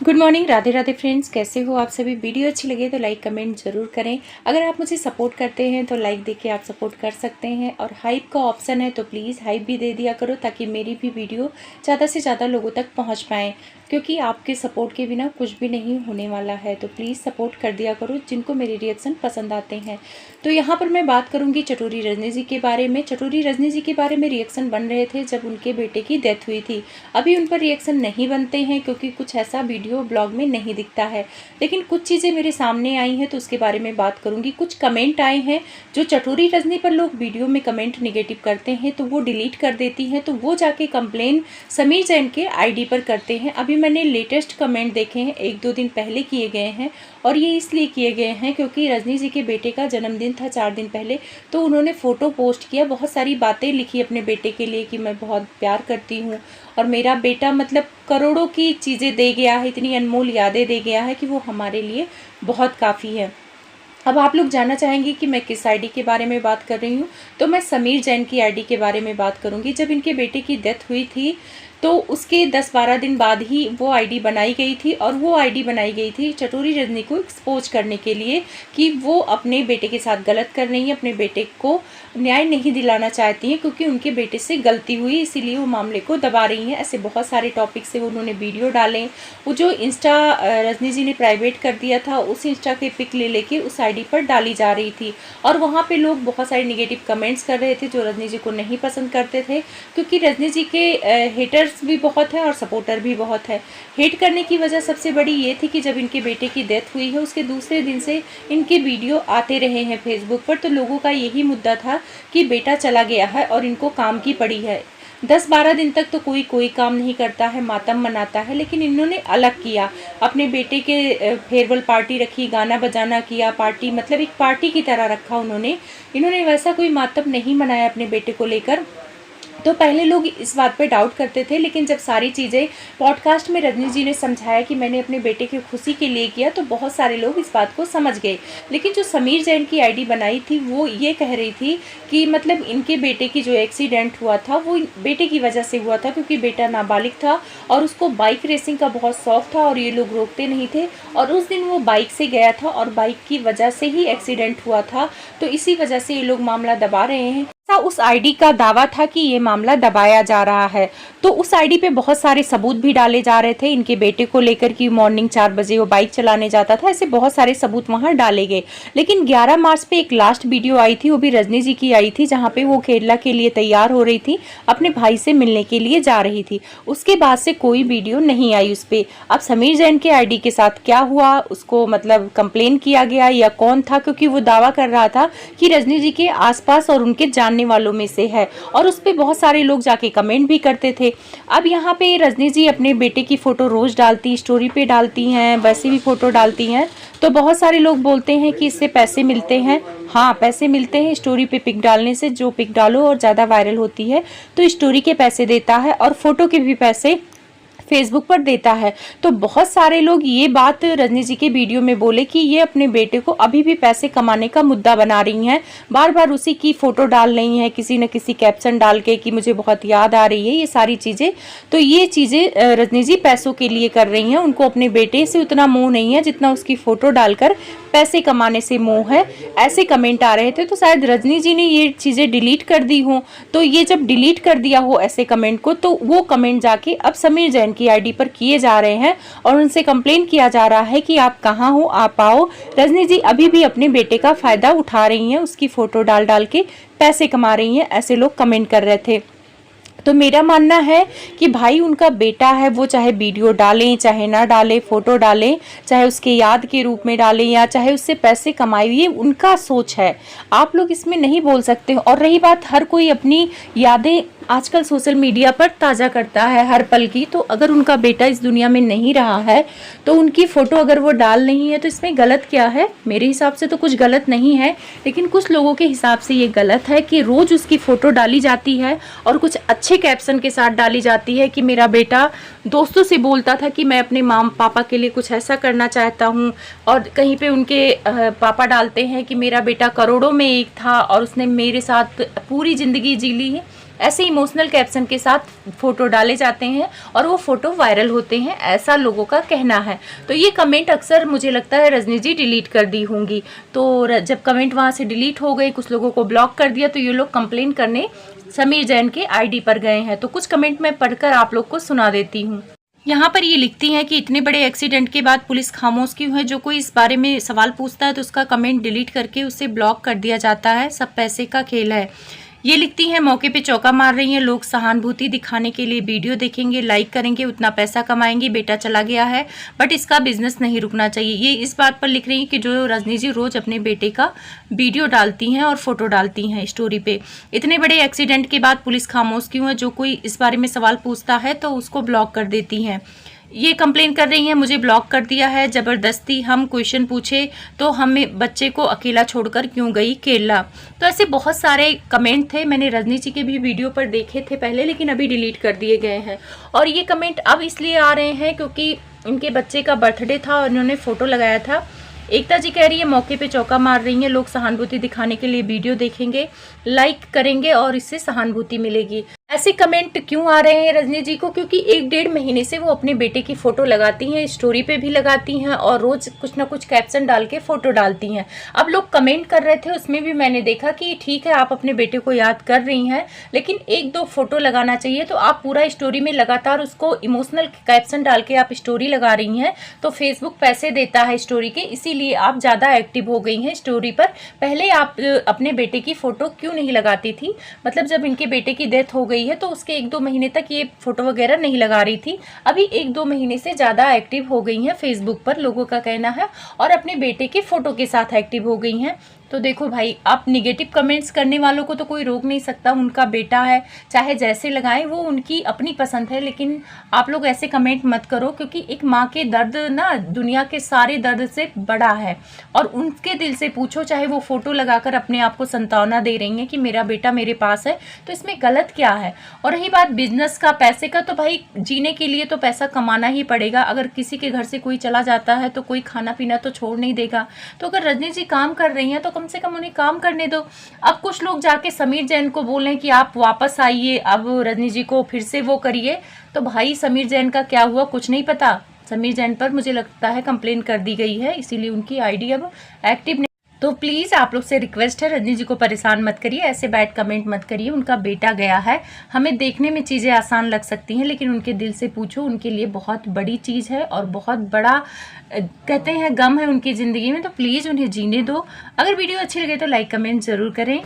Good morning, Radhe Radhe friends. कैसे हो आप सभी? वीडियो अच्छी लगे तो लाइक कमेंट ज़रूर करें। अगर आप मुझे सपोर्ट करते हैं तो लाइक देके आप सपोर्ट कर सकते हैं, और हाइप का ऑप्शन है तो प्लीज़ हाइप भी दे दिया करो ताकि मेरी भी वीडियो ज़्यादा से ज़्यादा लोगों तक पहुंच पाएँ, क्योंकि आपके सपोर्ट के बिना कुछ भी नहीं होने वाला है। तो प्लीज़ सपोर्ट कर दिया करो जिनको मेरे रिएक्शन पसंद आते हैं। तो यहाँ पर मैं बात करूँगी चटोरी रजनी जी के बारे में। चटोरी रजनी जी के बारे में रिएक्शन बन रहे थे जब उनके बेटे की डेथ हुई थी। अभी उन पर रिएक्शन नहीं बनते हैं क्योंकि कुछ ऐसा वीडियो ब्लॉग में नहीं दिखता है, लेकिन कुछ चीज़ें मेरे सामने आई हैं तो उसके बारे में बात करूंगी। कुछ कमेंट आए हैं जो चटोरी रजनी पर लोग वीडियो में कमेंट नेगेटिव करते हैं तो वो डिलीट कर देती हैं, तो वो जाके कंप्लेन समीर जैन के आईडी पर करते हैं। अभी मैंने लेटेस्ट कमेंट देखे हैं, 1-2 दिन पहले किए गए हैं, और ये इसलिए किए गए हैं क्योंकि रजनी जी के बेटे का जन्मदिन था 4 दिन पहले, तो उन्होंने फ़ोटो पोस्ट किया, बहुत सारी बातें लिखी अपने बेटे के लिए कि मैं बहुत प्यार करती हूँ और मेरा बेटा मतलब करोड़ों की चीज़ें दे गया है, इतनी अनमोल यादें दे गया है कि वो हमारे लिए बहुत काफ़ी है। अब आप लोग जानना चाहेंगे कि मैं किस आईडी के बारे में बात कर रही हूँ, तो मैं समीर जैन की आईडी के बारे में बात करूँगी। जब इनके बेटे की डेथ हुई थी तो उसके 10-12 दिन बाद ही वो आईडी बनाई गई थी, और वो आईडी बनाई गई थी चटोरी रजनी को एक्सपोज करने के लिए कि वो अपने बेटे के साथ गलत कर रही हैं, अपने बेटे को न्याय नहीं दिलाना चाहती हैं क्योंकि उनके बेटे से गलती हुई, इसीलिए वो मामले को दबा रही हैं। ऐसे बहुत सारे टॉपिक से उन्होंने वीडियो डाले। वो जो इंस्टा रजनी जी ने प्राइवेट कर दिया था, उस इंस्टा के पिक ले लेके उस आईडी पर डाली जा रही थी, और वहाँ पे लोग बहुत सारे नेगेटिव कमेंट्स कर रहे थे जो रजनी जी को नहीं पसंद करते थे, क्योंकि रजनी जी के हेटर्स भी बहुत है और सपोर्टर भी बहुत है। हेट करने की वजह सबसे बड़ी ये थी कि जब इनके बेटे की डेथ हुई है उसके दूसरे दिन से इनके वीडियो आते रहे हैं फेसबुक पर, तो लोगों का यही मुद्दा था कि बेटा चला गया है और इनको काम की पड़ी है। 10-12 दिन तक तो कोई काम नहीं करता है, मातम मनाता है, लेकिन इन्होंने अलग किया। अपने बेटे के फेयरवेल पार्टी रखी, गाना बजाना किया, पार्टी मतलब एक पार्टी की तरह रखा इन्होंने वैसा कोई मातम नहीं मनाया अपने बेटे को लेकर। तो पहले लोग इस बात पे डाउट करते थे, लेकिन जब सारी चीज़ें पॉडकास्ट में रजनी जी ने समझाया कि मैंने अपने बेटे की खुशी के लिए किया, तो बहुत सारे लोग इस बात को समझ गए। लेकिन जो समीर जैन की आईडी बनाई थी वो ये कह रही थी कि मतलब इनके बेटे की जो एक्सीडेंट हुआ था वो बेटे की वजह से हुआ था, क्योंकि बेटा नाबालिग था और उसको बाइक रेसिंग का बहुत शौक था और ये लोग रोकते नहीं थे, और उस दिन वो बाइक से गया था और बाइक की वजह से ही एक्सीडेंट हुआ था। तो इसी वजह से ये लोग मामला दबा रहे हैं। उस आईडी का दावा था कि ये मामला दबाया जा रहा है, तो उस आईडी पे बहुत सारे सबूत भी डाले जा रहे थे इनके बेटे को लेकर कि मॉर्निंग 4 बजे वो बाइक चलाने जाता था। ऐसे बहुत सारे सबूत वहां डाले गए। लेकिन 11 मार्च पे एक लास्ट वीडियो आई थी, वो भी रजनी जी की आई थी, जहां पे वो केरला के लिए तैयार हो रही थी, अपने भाई से मिलने के लिए जा रही थी। उसके बाद से कोई वीडियो नहीं आई उस पर। अब समीर जैन के आईडी के साथ क्या हुआ, उसको मतलब कंप्लेन किया गया या कौन था, क्योंकि वो दावा कर रहा था कि रजनी जी के आसपास और उनके जानने वालों में से है, और उस पे बहुत सारे लोग जाके कमेंट भी करते थे। अब यहाँ पे रजनी जी अपने बेटे की फोटो रोज डालती, स्टोरी पे डालती हैं, वैसे भी फोटो डालती हैं, तो बहुत सारे लोग बोलते हैं कि इससे पैसे मिलते हैं। हाँ, पैसे मिलते हैं स्टोरी पे पिक डालने से। जो पिक डालो और ज़्यादा वायरल होती है तो स्टोरी के पैसे देता है और फोटो के भी पैसे फेसबुक पर देता है। तो बहुत सारे लोग ये बात रजनी जी के वीडियो में बोले कि ये अपने बेटे को अभी भी पैसे कमाने का मुद्दा बना रही हैं, बार बार उसी की फोटो डाल रही हैं, किसी न किसी कैप्शन डाल के कि मुझे बहुत याद आ रही है, ये सारी चीज़ें। तो ये चीज़ें रजनी जी पैसों के लिए कर रही हैं, उनको अपने बेटे से उतना मोह नहीं है जितना उसकी फ़ोटो डालकर पैसे कमाने से मोह है। ऐसे कमेंट आ रहे थे, तो शायद रजनी जी ने ये चीज़ें डिलीट कर दी हो। तो ये जब डिलीट कर दिया हो ऐसे कमेंट को, तो वो कमेंट जाके अब समीर जैन की आईडी पर किए जा रहे हैं और उनसे कंप्लेन किया जा रहा है कि आप कहाँ हो, आप आओ। रजनी जी अभी भी अपने बेटे का फायदा उठा रही हैं, उसकी फोटो डाल डाल के पैसे कमा रही हैं, ऐसे लोग कमेंट कर रहे थे। तो मेरा मानना है कि भाई उनका बेटा है, वो चाहे वीडियो डालें चाहे ना डालें, फोटो डालें, चाहे उसके याद के रूप में डालें या चाहे उससे पैसे कमाए, ये उनका सोच है, आप लोग इसमें नहीं बोल सकते। और रही बात, हर कोई अपनी यादें आजकल सोशल मीडिया पर ताज़ा करता है हर पल की, तो अगर उनका बेटा इस दुनिया में नहीं रहा है तो उनकी फ़ोटो अगर वो डाल नहीं है तो इसमें गलत क्या है? मेरे हिसाब से तो कुछ गलत नहीं है, लेकिन कुछ लोगों के हिसाब से ये गलत है कि रोज़ उसकी फ़ोटो डाली जाती है और कुछ अच्छे कैप्शन के साथ डाली जाती है कि मेरा बेटा दोस्तों से बोलता था कि मैं अपने माँ पापा के लिए कुछ ऐसा करना चाहता हूँ, और कहीं पे उनके पापा डालते हैं कि मेरा बेटा करोड़ों में एक था और उसने मेरे साथ पूरी ज़िंदगी जी ली है। ऐसे इमोशनल कैप्शन के साथ फ़ोटो डाले जाते हैं और वो फ़ोटो वायरल होते हैं, ऐसा लोगों का कहना है। तो ये कमेंट अक्सर मुझे लगता है रजनी जी डिलीट कर दी होंगी। तो जब कमेंट वहाँ से डिलीट हो गए, कुछ लोगों को ब्लॉक कर दिया, तो ये लोग कंप्लेन करने समीर जैन के आईडी पर गए हैं। तो कुछ कमेंट मैं पढ़कर आप लोग को सुना देती हूँ। यहाँ पर ये लिखती हैं कि इतने बड़े एक्सीडेंट के बाद पुलिस खामोश क्यों है? जो कोई इस बारे में सवाल पूछता है तो उसका कमेंट डिलीट करके उसे ब्लॉक कर दिया जाता है। सब पैसे का खेल है। ये लिखती हैं मौके पे चौका मार रही हैं, लोग सहानुभूति दिखाने के लिए वीडियो देखेंगे, लाइक करेंगे, उतना पैसा कमाएंगे। बेटा चला गया है बट इसका बिजनेस नहीं रुकना चाहिए। ये इस बात पर लिख रही हैं कि जो रजनी जी रोज अपने बेटे का वीडियो डालती हैं और फोटो डालती हैं स्टोरी पे। इतने बड़े एक्सीडेंट के बाद पुलिस खामोश क्यों है? जो कोई इस बारे में सवाल पूछता है तो उसको ब्लॉक कर देती हैं। ये कंप्लेन कर रही हैं मुझे ब्लॉक कर दिया है ज़बरदस्ती, हम क्वेश्चन पूछे तो हमें बच्चे को अकेला छोड़कर क्यों गई केरला। तो ऐसे बहुत सारे कमेंट थे, मैंने रजनी जी के भी वीडियो पर देखे थे पहले, लेकिन अभी डिलीट कर दिए गए हैं। और ये कमेंट अब इसलिए आ रहे हैं क्योंकि इनके बच्चे का बर्थडे था और इन्होंने फ़ोटो लगाया था। एकता जी कह रही है मौके पे चौका मार रही हैं, लोग सहानुभूति दिखाने के लिए वीडियो देखेंगे, लाइक करेंगे और इससे सहानुभूति मिलेगी। ऐसे कमेंट क्यों आ रहे हैं रजनी जी को? क्योंकि 1-1.5 महीने से वो अपने बेटे की फोटो लगाती हैं, स्टोरी पे भी लगाती हैं और रोज कुछ ना कुछ कैप्शन डाल के फोटो डालती हैं। अब लोग कमेंट कर रहे थे, उसमें भी मैंने देखा कि ठीक है आप अपने बेटे को याद कर रही हैं, लेकिन 1-2 फोटो लगाना चाहिए। तो आप पूरा स्टोरी में लगातार उसको इमोशनल कैप्शन डाल के आप स्टोरी लगा रही हैं तो फेसबुक पैसे देता है स्टोरी के, इसीलिए आप ज़्यादा एक्टिव हो गई हैं स्टोरी पर। पहले आप अपने बेटे की फोटो क्यों नहीं लगाती थी? मतलब जब इनके बेटे की डेथ हो गई है तो उसके 1-2 महीने तक ये फोटो वगैरह नहीं लगा रही थी। अभी 1-2 महीने से ज़्यादा एक्टिव हो गई हैं फेसबुक पर, लोगों का कहना है, और अपने बेटे के फोटो के साथ एक्टिव हो गई हैं। तो देखो भाई, आप निगेटिव कमेंट्स करने वालों को तो कोई रोक नहीं सकता, उनका बेटा है, चाहे जैसे लगाएं, वो उनकी अपनी पसंद है। लेकिन आप लोग ऐसे कमेंट मत करो, क्योंकि एक माँ के दर्द ना दुनिया के सारे दर्द से बड़ा है। और उनके दिल से पूछो, चाहे वो फोटो लगाकर अपने आप को संतावना दे रही हैं कि मेरा बेटा मेरे पास है, तो इसमें गलत क्या है? और रही बात बिजनेस का, पैसे का, तो भाई जीने के लिए तो पैसा कमाना ही पड़ेगा। अगर किसी के घर से कोई चला जाता है तो कोई खाना पीना तो छोड़ नहीं देगा। तो अगर रजनी जी काम कर रही हैं तो कम से कम उन्हें काम करने दो। अब कुछ लोग जाके समीर जैन को बोल रहे हैं कि आप वापस आइए, अब रजनी जी को फिर से वो करिए। तो भाई समीर जैन का क्या हुआ कुछ नहीं पता। समीर जैन पर मुझे लगता है कंप्लेन कर दी गई है, इसीलिए उनकी आईडी अब एक्टिव नहीं। तो प्लीज़ आप लोग से रिक्वेस्ट है, रजनी जी को परेशान मत करिए, ऐसे बैड कमेंट मत करिए। उनका बेटा गया है, हमें देखने में चीज़ें आसान लग सकती हैं, लेकिन उनके दिल से पूछो, उनके लिए बहुत बड़ी चीज़ है और बहुत बड़ा कहते हैं गम है उनकी ज़िंदगी में। तो प्लीज़ उन्हें जीने दो। अगर वीडियो अच्छी लगे तो लाइक कमेंट ज़रूर करें।